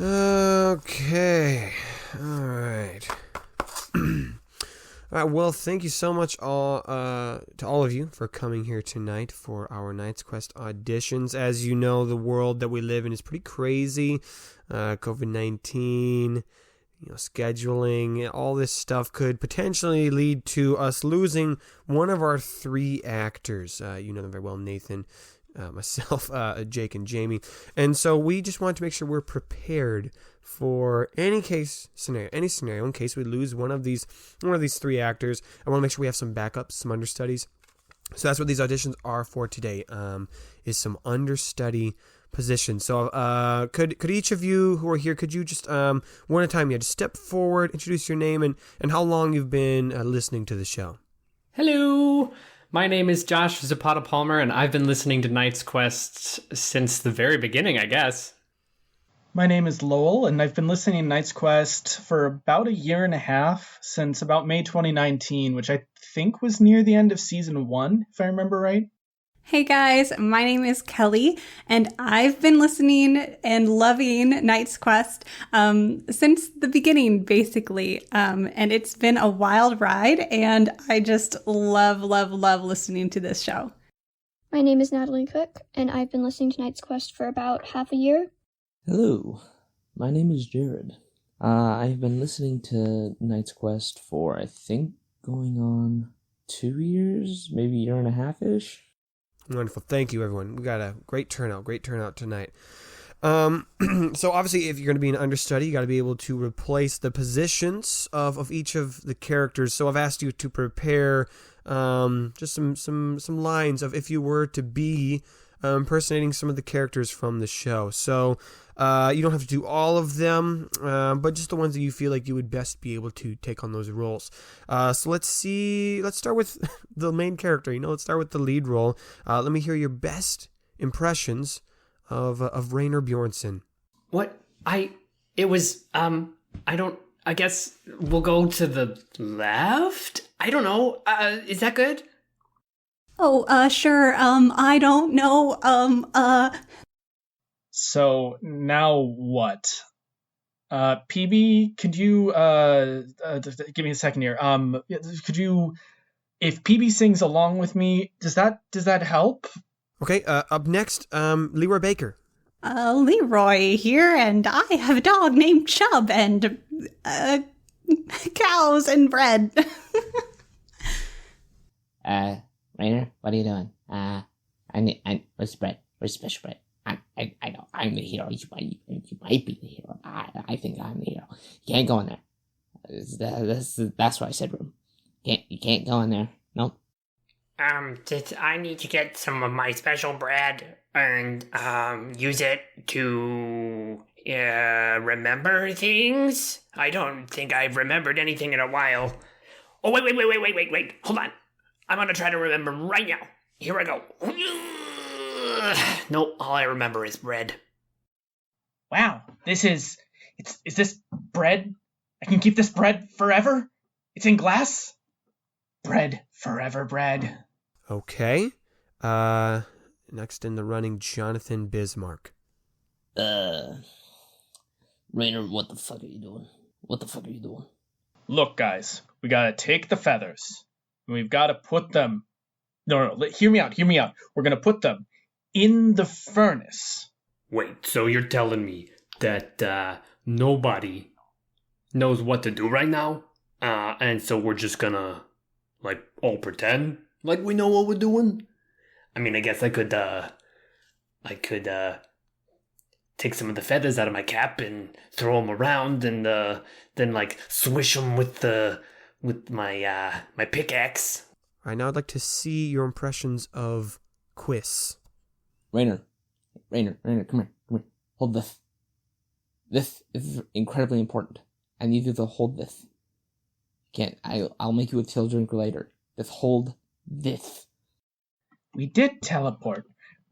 Okay. All right. All right. Well, thank you so much to all of you for coming here tonight for our Knight's Quest auditions. As you know, the world that we live in is pretty crazy. COVID-19, scheduling, all this stuff could potentially lead to us losing one of our three actors. You know them very well, Nathan, myself, Jake, and Jamie. And so we just want to make sure we're prepared for any scenario in case we lose one of these three actors. I want to make sure we have some backups, some understudies. So that's what these auditions are for today, is some understudy positions. So could each of you who are here, could you just one at a time, just step forward, introduce your name and how long you've been listening to the show. Hello, my name is Josh Zapata Palmer, and I've been listening to Knight's Quest since the very beginning, I guess. My name is Lowell, and I've been listening to Knight's Quest for about a year and a half, since about May 2019, which I think was near the end of season 1, if I remember right. Hey guys, my name is Kelly, and I've been listening and loving Knight's Quest since the beginning, basically. And it's been a wild ride, and I just love listening to this show. My name is Natalie Cook, and I've been listening to Knight's Quest for about half a year. Hello, my name is Jared. I've been listening to Knight's Quest for, I think, going on 2 years, maybe a year and a half-ish. Wonderful. Thank you, everyone. We got a great turnout tonight. So obviously, if you're going to be an understudy, you got to be able to replace the positions of each of the characters. So I've asked you to prepare just some lines of if you were to be impersonating some of the characters from the show. So you don't have to do all of them, but just the ones that you feel like you would best be able to take on those roles. So let's start with the main character. Let's start with the lead role. Let me hear your best impressions of Rainer Bjornsson. I guess we'll go to the left? I don't know. Is that good? Oh, sure. I don't know. So, now what? PB, could you, give me a second here. Could you, if PB sings along with me, does that help? Okay, up next, Leroy Baker. Leroy here, and I have a dog named Chub, and, cows and bread. Rainer, what are you doing? Where's the bread? Where's the special bread? I know, I'm the hero. You might be the hero. I think I'm the hero. You can't go in there. That's why I said room. You can't go in there. Nope. I need to get some of my special bread and, use it to, remember things? I don't think I've remembered anything in a while. Oh, wait. Hold on. I'm gonna try to remember right now. Here I go. Nope, all I remember is bread. Wow, is this bread? I can keep this bread forever? It's in glass? Bread, forever bread. Okay. Next in the running, Jonathan Bismarck. Rainer, what the fuck are you doing? Look, guys, we gotta take the feathers, and we've gotta put them... No, hear me out. We're gonna put them in the furnace. Wait, so you're telling me that nobody knows what to do right now? And so we're just gonna, all pretend like we know what we're doing? I mean, I guess I could take some of the feathers out of my cap and throw them around and then, swish them with my pickaxe. All right, now I'd like to see your impressions of Quiz. Rainer, come here. Hold this. This is incredibly important. I need you to hold this. I'll make you a till drinker later. Just hold this. We did teleport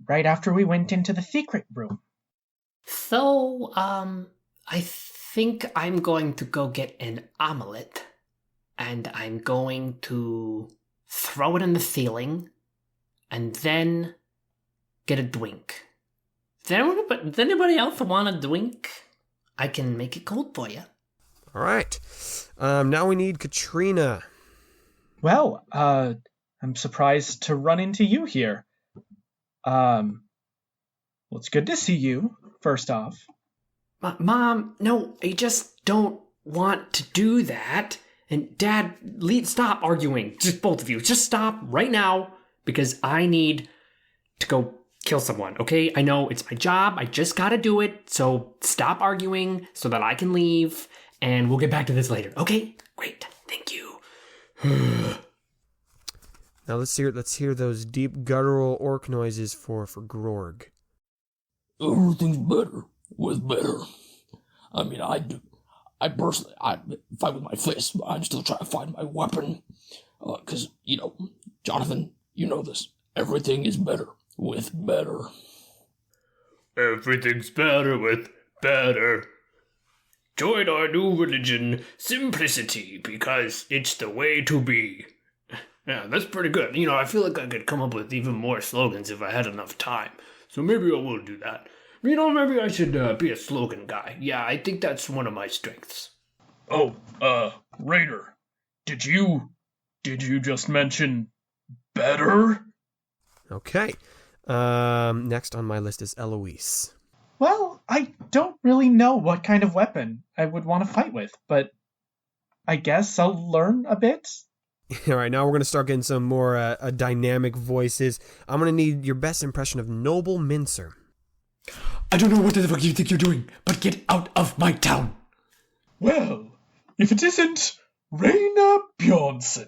right after we went into the secret room. So, I think I'm going to go get an omelet, and I'm going to throw it in the ceiling, and then get a drink. Does anybody else want a drink? I can make it cold for you. All right. Now we need Katrina. Well, I'm surprised to run into you here. Well, it's good to see you, first off. Mom, no, I just don't want to do that. And Dad, stop arguing. Just both of you. Just stop right now because I need to go kill someone, okay? I know it's my job. I just gotta do it. So stop arguing so that I can leave and we'll get back to this later. Okay? Great. Thank you. Now let's hear those deep guttural orc noises for Grorg. Everything's better with better. I mean, I personally fight with my fists, but I'm still trying to find my weapon. Because, Jonathan, you know this. Everything is better with better. Everything's better with better. Join our new religion, simplicity, because it's the way to be. Yeah, that's pretty good. I feel like I could come up with even more slogans if I had enough time. So maybe I will do that. Maybe I should be a slogan guy. Yeah, I think that's one of my strengths. Oh, Raider, did you just mention better? Okay. Next on my list is Eloise. Well, I don't really know what kind of weapon I would want to fight with, but I guess I'll learn a bit. All right, now we're going to start getting some more dynamic voices. I'm going to need your best impression of Noble Mincer. I don't know what the fuck you think you're doing, but get out of my town. Well, if it isn't Raina Bjornsson.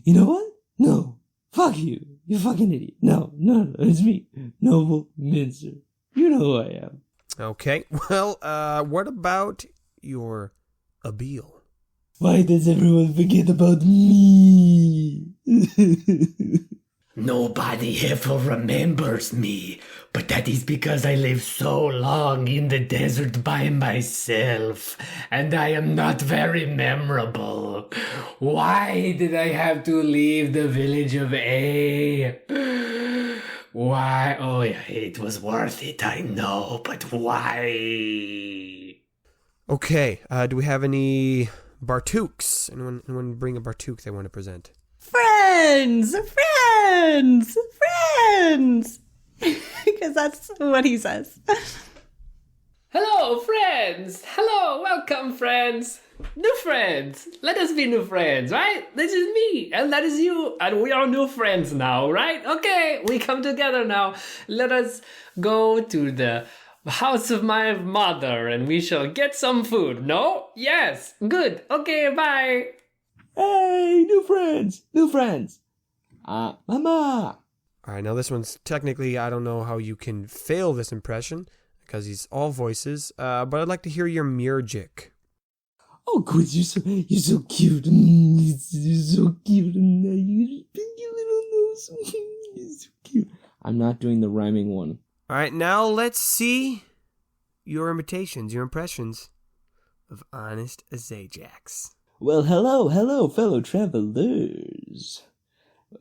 You know what? No. Fuck you. You fucking idiot. No, it's me. Noble Mincer. You know who I am. Okay, well, what about your Abil? Why does everyone forget about me? Nobody ever remembers me, but that is because I live so long in the desert by myself, and I am not very memorable. Why did I have to leave the village of A? Why? Oh yeah, it was worth it, I know, but why? Okay, do we have any Bartooks? Anyone bring a Bartook they want to present? Friends! Because that's what he says. Hello, friends! Hello, welcome, friends! New friends! Let us be new friends, right? This is me, and that is you, and we are new friends now, right? Okay, we come together now. Let us go to the house of my mother, and we shall get some food. No? Yes! Good. Okay, bye! Hey, new friends. Mama. All right, now this one's technically, I don't know how you can fail this impression, because he's all voices, but I'd like to hear your Murgic. Oh, good, you're so cute. You're so cute. You little nose. You're so cute. I'm not doing the rhyming one. All right, now let's see your imitations, your impressions of Honest Azajax. Well, hello, fellow travelers.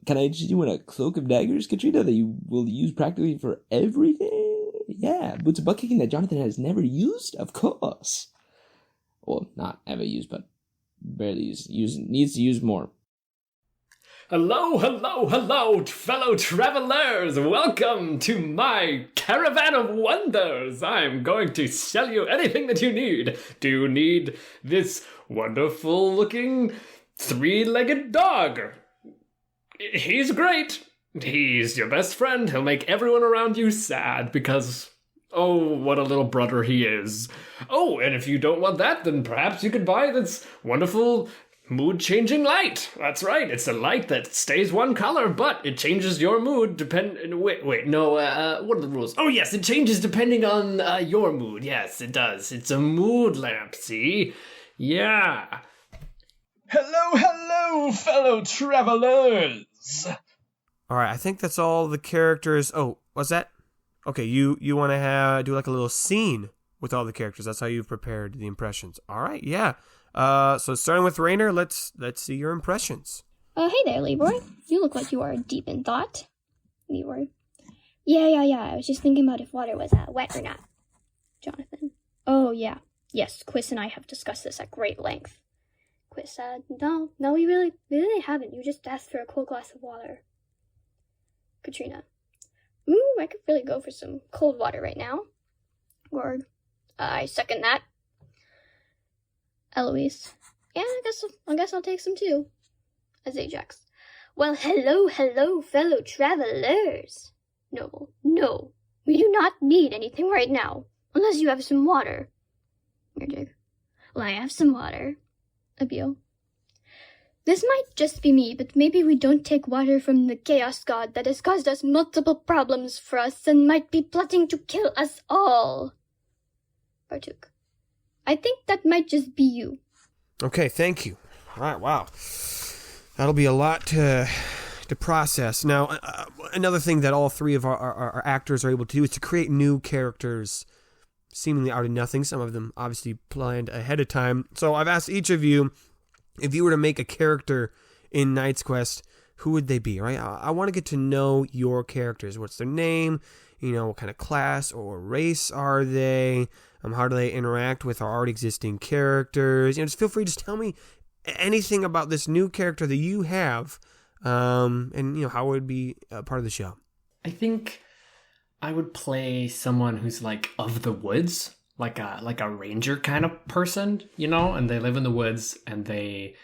Can I just do one a cloak of daggers, Katrina, that you will use practically for everything? Yeah, boots of butt kicking that Jonathan has never used, of course. Well, not ever used, but barely used. Needs to use more. Hello, fellow travelers! Welcome to my caravan of wonders! I'm going to sell you anything that you need. Do you need this wonderful-looking three-legged dog? He's great. He's your best friend. He'll make everyone around you sad because, oh, what a little brother he is. Oh, and if you don't want that, then perhaps you could buy this wonderful mood-changing light. That's right. It's a light that stays one color, but it changes your mood what are the rules? Oh, yes, it changes depending on your mood. Yes, it does. It's a mood lamp, see? Yeah. Hello, fellow travelers. All right, I think that's all the characters. Oh, what's that? Okay, you want to do like a little scene with all the characters. That's how you've prepared the impressions. All right, yeah. So starting with Rainer, let's see your impressions. Hey there, Leroy. You look like you are deep in thought. Leroy. Yeah. I was just thinking about if water was wet or not. Jonathan. Oh, yeah. Yes, Quiz and I have discussed this at great length. Quiz said, no, we really haven't. You just asked for a cold glass of water. Katrina, ooh, I could really go for some cold water right now. Gorg, I second that. Eloise, yeah, I guess I'll take some too. As Ajax, well, hello, fellow travelers. Noble, no, we do not need anything right now, unless you have some water. Mirjig, well, I have some water. Abiel, this might just be me, but maybe we don't take water from the chaos god that has caused us multiple problems for us and might be plotting to kill us all. Bartuk, I think that might just be you. Okay, thank you. All right, wow. That'll be a lot to process. Now, another thing that all three of our actors are able to do is to create new characters seemingly out of nothing. Some of them obviously planned ahead of time. So I've asked each of you, if you were to make a character in Knight's Quest, who would they be, right? I want to get to know your characters. What's their name? What kind of class or race are they? How do they interact with our already existing characters? Just feel free to just tell me anything about this new character that you have, and how it would be a part of the show. I think I would play someone who's like of the woods, like a ranger kind of person, and they live in the woods and they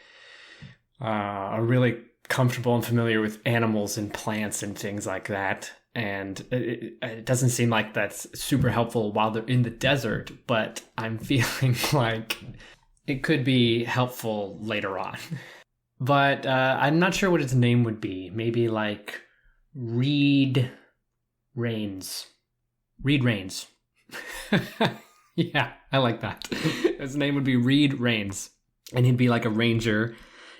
are really comfortable and familiar with animals and plants and things like that. And it doesn't seem like that's super helpful while they're in the desert, but I'm feeling like it could be helpful later on. But I'm not sure what its name would be. Maybe like Reed Rains. Reed Rains. Yeah, I like that. His name would be Reed Rains. And he'd be like a ranger.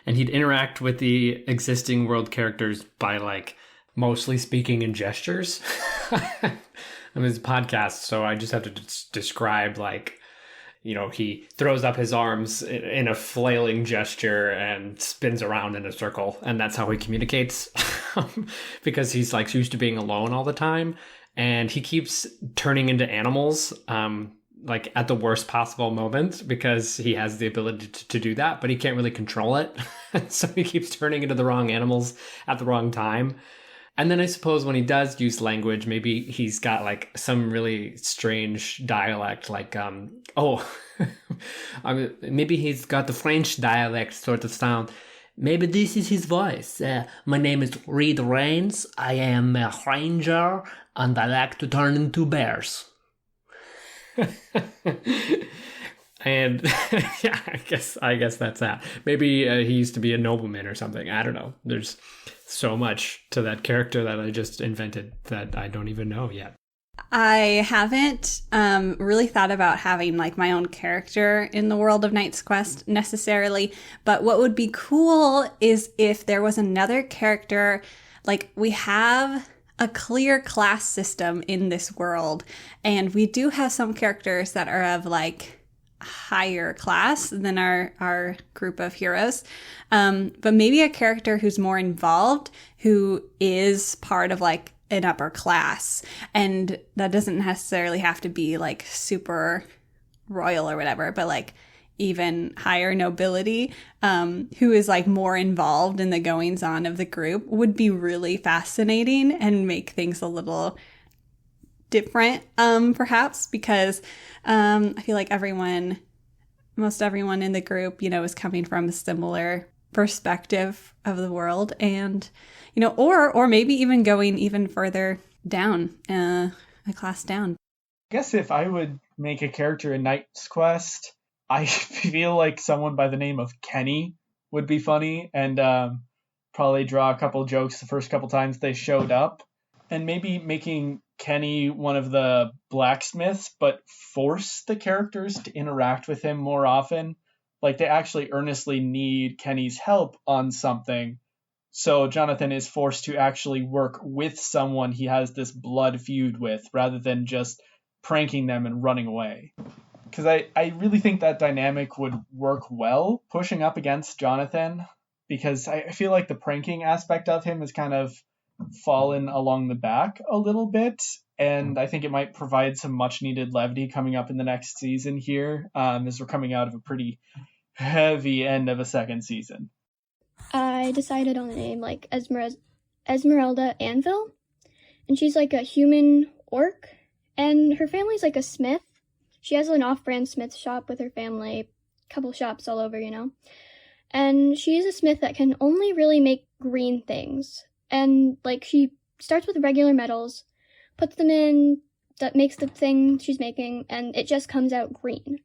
And he'd interact with the existing world characters by like mostly speaking in gestures. I mean, it's a podcast, so I just have to describe like, he throws up his arms in a flailing gesture and spins around in a circle. And that's how he communicates because he's like used to being alone all the time. And he keeps turning into animals, like at the worst possible moment because he has the ability to do that, but he can't really control it. So he keeps turning into the wrong animals at the wrong time. And then I suppose when he does use language, maybe he's got like some really strange dialect, like, maybe he's got the French dialect sort of sound. Maybe this is his voice. My name is Reed Rains. I am a ranger and I like to turn into bears. And yeah, I guess that's that. Maybe he used to be a nobleman or something. I don't know. There's so much to that character that I just invented that I don't even know yet. I haven't really thought about having like my own character in the world of Knight's Quest necessarily, but what would be cool is if there was another character. Like, we have a clear class system in this world, and we do have some characters that are of like higher class than our group of heroes, but maybe a character who's more involved, who is part of like an upper class, and that doesn't necessarily have to be like super royal or whatever, but like even higher nobility, who is like more involved in the goings on of the group, would be really fascinating and make things a little different, perhaps, because I feel like most everyone in the group, is coming from a similar perspective of the world, and or maybe even going even further down, a class down. I guess if I would make a character in Knight's Quest, I feel like someone by the name of Kenny would be funny, and probably draw a couple jokes the first couple times they showed up, and maybe making Kenny one of the blacksmiths, but force the characters to interact with him more often. Like, they actually earnestly need Kenny's help on something. So Jonathan is forced to actually work with someone he has this blood feud with, rather than just pranking them and running away. Because I really think that dynamic would work well, pushing up against Jonathan, because I feel like the pranking aspect of him is kind of fallen along the back a little bit, and I think it might provide some much needed levity coming up in the next season here, as we're coming out of a pretty heavy end of a second season. I decided on a name like Esmeralda Anvil, and she's like a human orc, and her family's like a smith. She has an off-brand smith shop with her family, couple shops all over, and she's a smith that can only really make green things. And like she starts with regular metals, puts them in, that makes the thing she's making, and it just comes out green.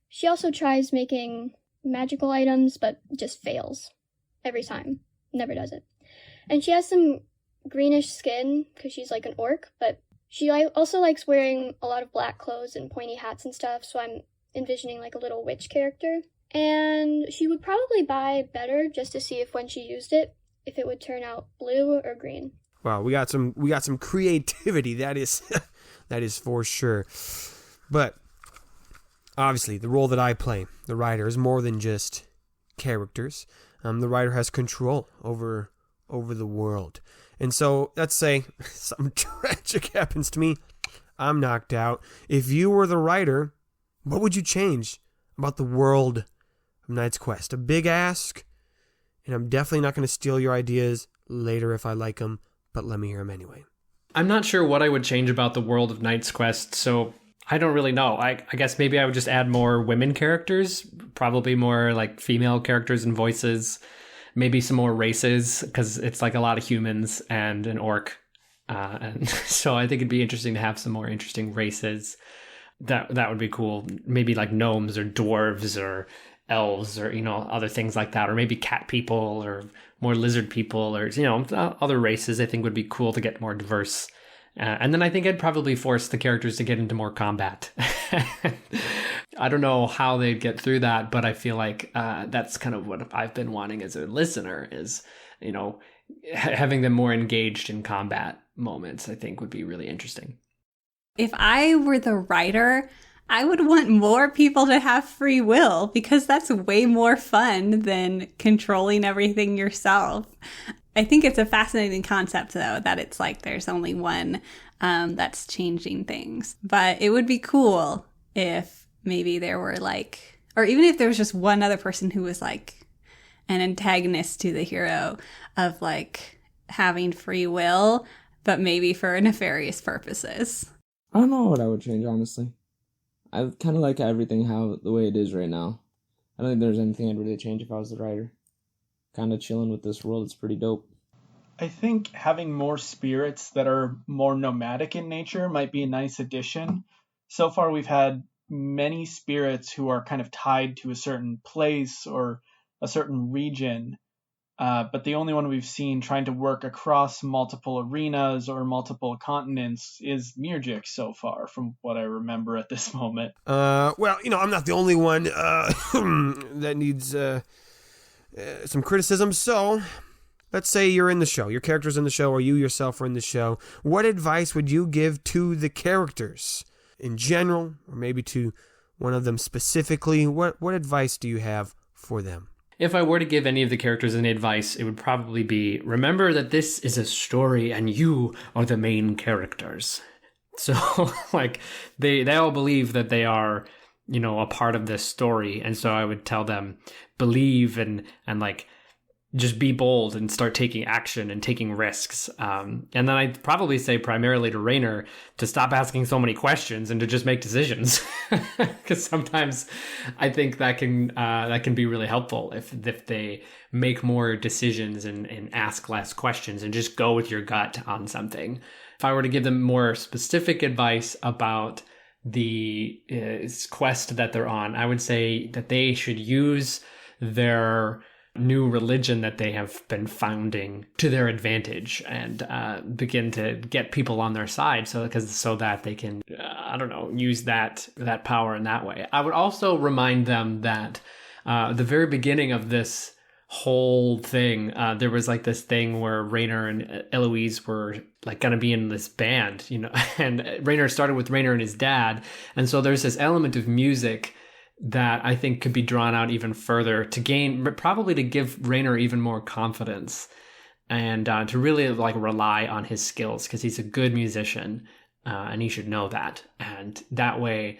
She also tries making magical items, but just fails every time. Never does it. And she has some greenish skin because she's like an orc, but she also likes wearing a lot of black clothes and pointy hats and stuff, so I'm envisioning like a little witch character. And she would probably buy better just to see if when she used it, if it would turn out blue or green. Wow, we got some creativity. That is for sure. But obviously, the role that I play, the writer, is more than just characters. The writer has control over the world. And so, let's say something tragic happens to me. I'm knocked out. If you were the writer, what would you change about the world of Knight's Quest? A big ask, and I'm definitely not going to steal your ideas later if I like them, but let me hear them anyway. I'm not sure what I would change about the world of Knight's Quest, so I don't really know. I guess maybe I would just add more women characters, probably more like female characters and voices, maybe some more races, because it's like a lot of humans and an orc. And so I think it'd be interesting to have some more interesting races. That would be cool. Maybe like gnomes or dwarves or elves or, other things like that. Or maybe cat people or more lizard people or, other races I think would be cool to get more diverse. And then I think I'd probably force the characters to get into more combat. I don't know how they'd get through that, but I feel like that's kind of what I've been wanting as a listener is, having them more engaged in combat moments, I think would be really interesting. If I were the writer, I would want more people to have free will because that's way more fun than controlling everything yourself. I think it's a fascinating concept, though, that it's like there's only one that's changing things. But it would be cool if maybe there were like, or even if there was just one other person who was like an antagonist to the hero of like having free will, but maybe for nefarious purposes. I don't know what I would change, honestly. I kind of like everything the way it is right now. I don't think there's anything I'd really change if I was the writer. Kind of chilling with this world. It's pretty dope. I think having more spirits that are more nomadic in nature might be a nice addition. So far, we've had many spirits who are kind of tied to a certain place or a certain region, but the only one we've seen trying to work across multiple arenas or multiple continents is Mirjik so far, from what I remember at this moment. Well, I'm not the only one that needs some criticism. So let's say you're in the show, your character's in the show, or you yourself are in the show. What advice would you give to the characters in general, or maybe to one of them specifically? What advice do you have for them? If I were to give any of the characters any advice, it would probably be, remember that this is a story and you are the main characters. So, like, they all believe that they are, a part of this story. And so I would tell them, believe and like, just be bold and start taking action and taking risks. And then I'd probably say primarily to Raynor to stop asking so many questions and to just make decisions. Because sometimes I think that can be really helpful if they make more decisions and ask less questions and just go with your gut on something. If I were to give them more specific advice about the quest that they're on, I would say that they should use their new religion that they have been founding to their advantage and begin to get people on their side so that they can use that power in that way. I would also remind them that the very beginning of this whole thing, there was like this thing where Raynor and Eloise were like going to be in this band, and Raynor started with Raynor and his dad, and so there's this element of music that I think could be drawn out even further to give Raynor even more confidence and to really like rely on his skills, because he's a good musician, and he should know that. And that way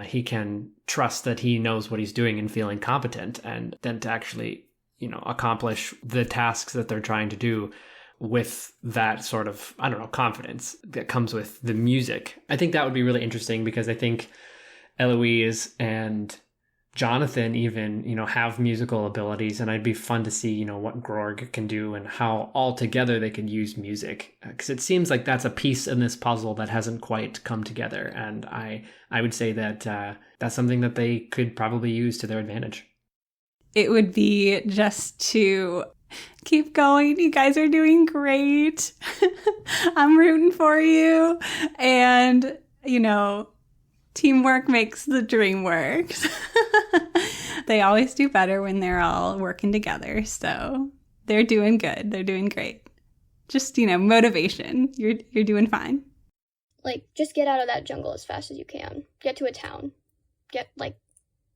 he can trust that he knows what he's doing and feeling competent, and then to actually, accomplish the tasks that they're trying to do with that sort of, I don't know, confidence that comes with the music. I think that would be really interesting, because I think Eloise and Jonathan even, have musical abilities, and it'd be fun to see, what Grorg can do and how all together they could use music, because it seems like that's a piece in this puzzle that hasn't quite come together, and I would say that that's something that they could probably use to their advantage. It would be just to keep going. You guys are doing great. I'm rooting for you, and teamwork makes the dream work. They always do better when they're all working together. So they're doing good. They're doing great. Just, motivation. You're doing fine. Like, just get out of that jungle as fast as you can. Get to a town.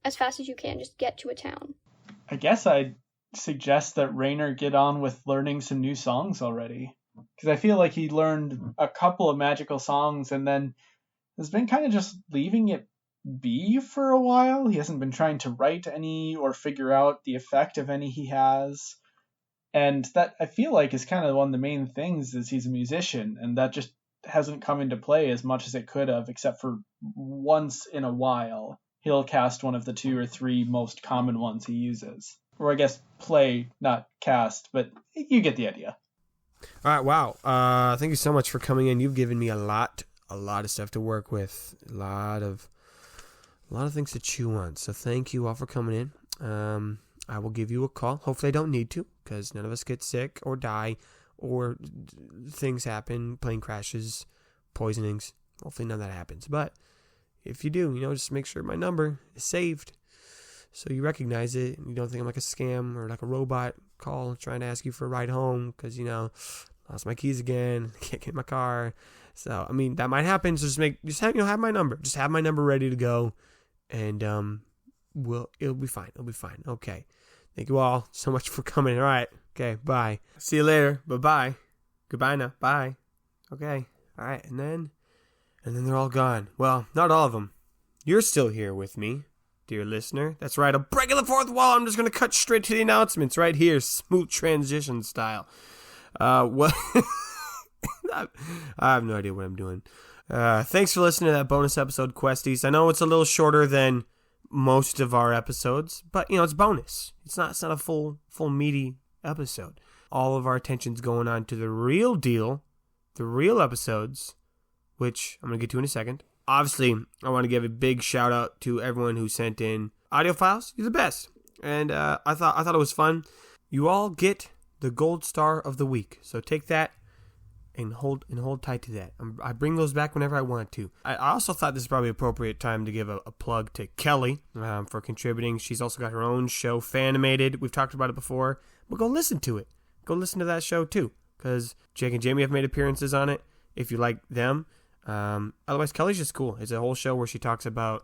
As fast as you can, just get to a town. I guess I'd suggest that Rainer get on with learning some new songs already. Because I feel like he learned a couple of magical songs and then has been kind of just leaving it be for a while. He hasn't been trying to write any or figure out the effect of any he has. And that, I feel like, is kind of one of the main things, is he's a musician, and that just hasn't come into play as much as it could have, except for once in a while. He'll cast one of the 2 or 3 most common ones he uses. Or I guess play, not cast, but you get the idea. All right, wow. Thank you so much for coming in. You've given me a lot of stuff to work with, a lot of things to chew on. So thank you all for coming in. I will give you a call. Hopefully I don't need to, because none of us get sick or die, or things happen, plane crashes, poisonings. Hopefully none of that happens. But if you do, just make sure my number is saved, so you recognize it and you don't think I'm like a scam or like a robot call trying to ask you for a ride home because, lost my keys again, can't get in my car. So, that might happen. So have my number. Just have my number ready to go, and it'll be fine. It'll be fine. Okay. Thank you all so much for coming. All right. Okay. Bye. See you later. Bye-bye. Goodbye now. Bye. Okay. All right. And then they're all gone. Well, not all of them. You're still here with me, dear listener. That's right. I'm breaking the fourth wall. I'm just going to cut straight to the announcements right here. Smooth transition style. What? I have no idea what I'm doing. Thanks for listening to that bonus episode, Questies. I know it's a little shorter than most of our episodes, but it's bonus. It's not a full meaty episode. All of our attention's going on to the real deal, the real episodes, which I'm going to get to in a second. Obviously, I want to give a big shout out to everyone who sent in audio files. You're the best. And I thought it was fun. You all get the gold star of the week. So take that and hold tight to that. I bring those back whenever I want to. I also thought this is probably appropriate time to give a plug to Kelly for contributing. She's also got her own show, Fanimated. We've talked about it before, but go listen to it. Go listen to that show too, because Jake and Jamie have made appearances on it, if you like them. Otherwise, Kelly's just cool. It's a whole show where she talks about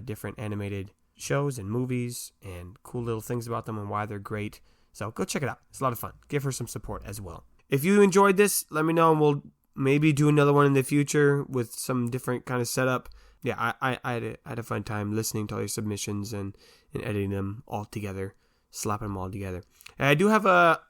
different animated shows and movies and cool little things about them and why they're great. So go check it out. It's a lot of fun. Give her some support as well. If you enjoyed this, let me know, and we'll maybe do another one in the future with some different kind of setup. Yeah, I had a fun time listening to all your submissions and editing them all together, slapping them all together. And I do have a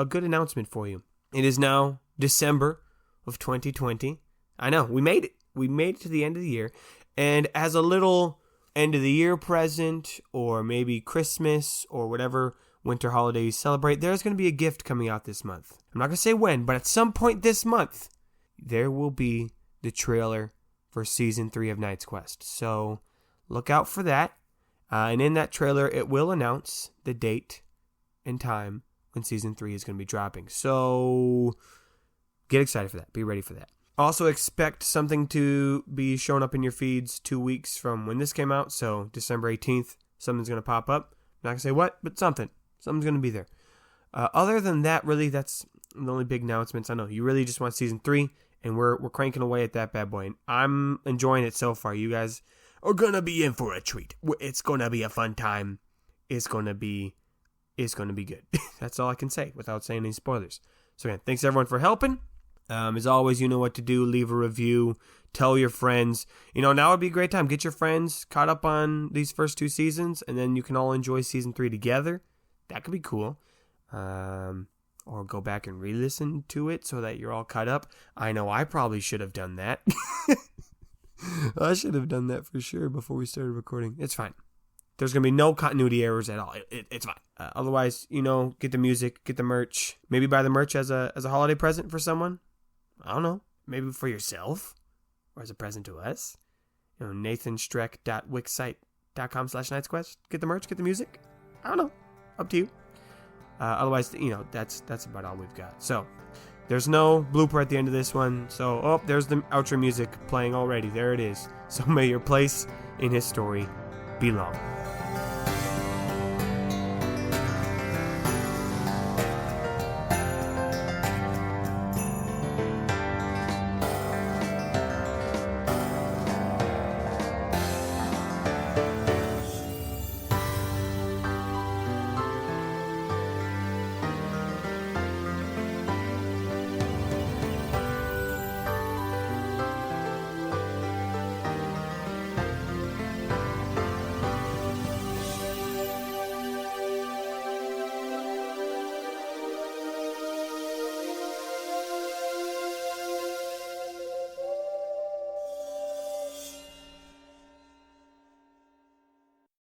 good announcement for you. It is now December of 2020. I know, we made it. We made it to the end of the year. And as a little end of the year present, or maybe Christmas, or whatever winter holidays celebrate, there's going to be a gift coming out this month. I'm not going to say when, but at some point this month, there will be the trailer for Season 3 of Knight's Quest. So look out for that. And in that trailer, it will announce the date and time when Season 3 is going to be dropping. So get excited for that. Be ready for that. Also expect something to be showing up in your feeds 2 weeks from when this came out. So December 18th, something's going to pop up. I'm not going to say what, but something's going to be there. Other than that, really, that's the only big announcements. I know you really just want Season 3, and we're cranking away at that bad boy. And I'm enjoying it so far. You guys are going to be in for a treat. It's going to be a fun time. It's going to be good. That's all I can say without saying any spoilers. So again, thanks everyone for helping. As always, you know what to do. Leave a review. Tell your friends. Now would be a great time. Get your friends caught up on these first 2 seasons, and then you can all enjoy season 3 together. That could be cool. Or go back and re-listen to it so that you're all caught up. I know I probably should have done that. I should have done that for sure before we started recording. It's fine. There's going to be no continuity errors at all. It's fine. Otherwise, get the music, get the merch. Maybe buy the merch as a holiday present for someone. I don't know. Maybe for yourself or as a present to us. nathanstreck.wixsite.com/nightsquest. Get the merch, get the music. I don't know. Up to you. Otherwise, that's about all we've got. So, there's no blooper at the end of this one. So, there's the outro music playing already. There it is. So may your place in his story be long.